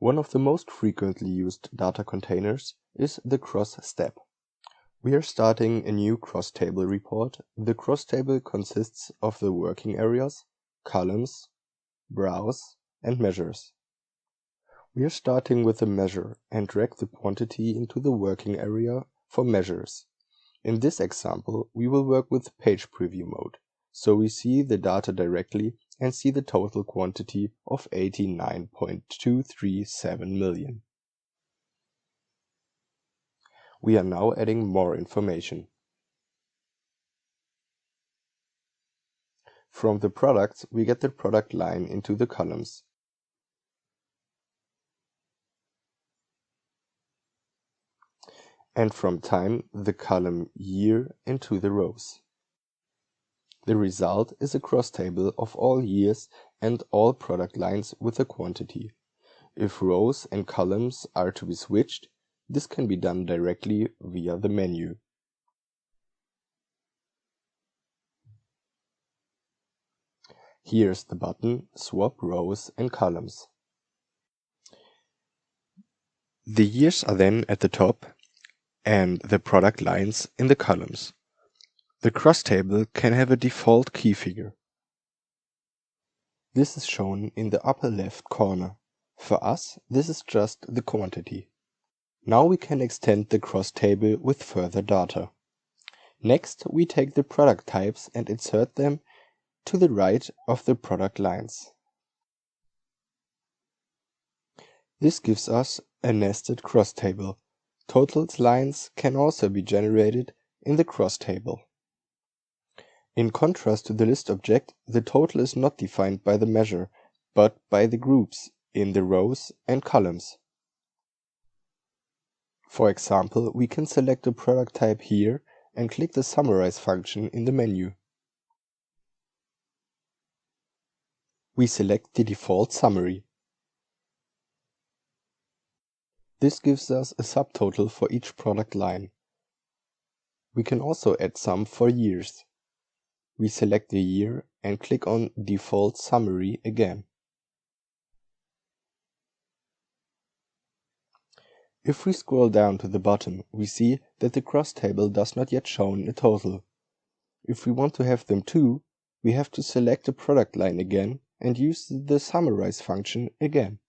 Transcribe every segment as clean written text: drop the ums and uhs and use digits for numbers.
One of the most frequently used data containers is the cross step. We are starting a new cross table report. The cross table consists of the working areas, columns, browse, and measures. We are starting with a measure and drag the quantity into the working area for measures. In this example, we will work with page preview mode, so we see the data directly and see the total quantity of 89.237 million. We are now adding more information. From the products, we get the product line into the columns. And from time, the column year into the rows. The result is a cross table of all years and all product lines with a quantity. If rows and columns are to be switched, this can be done directly via the menu. Here's the button Swap Rows and Columns. The years are then at the top and the product lines in the columns. The cross table can have a default key figure. This is shown in the upper left corner. For us, this is just the quantity. Now we can extend the cross table with further data. Next, we take the product types and insert them to the right of the product lines. This gives us a nested cross table. Totals lines can also be generated in the cross table. In contrast to the list object, the total is not defined by the measure, but by the groups in the rows and columns. For example, we can select a product type here and click the Summarize function in the menu. We select the default summary. This gives us a subtotal for each product line. We can also add some for years. We select the year and click on Default Summary again. If we scroll down to the bottom, we see that the cross table does not yet show a total. If we want to have them too, we have to select a product line again and use the Summarize function again.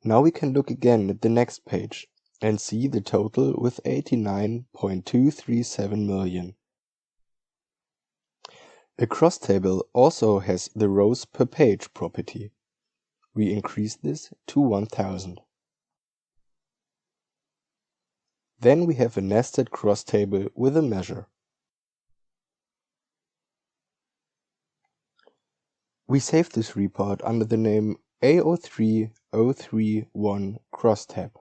Now we can look again at the next page and see the total with 89.237 million. A cross table also has the rows per page property. We increase this to 1000. Then we have a nested cross table with a measure. We save this report under the name A03 031 cross tab.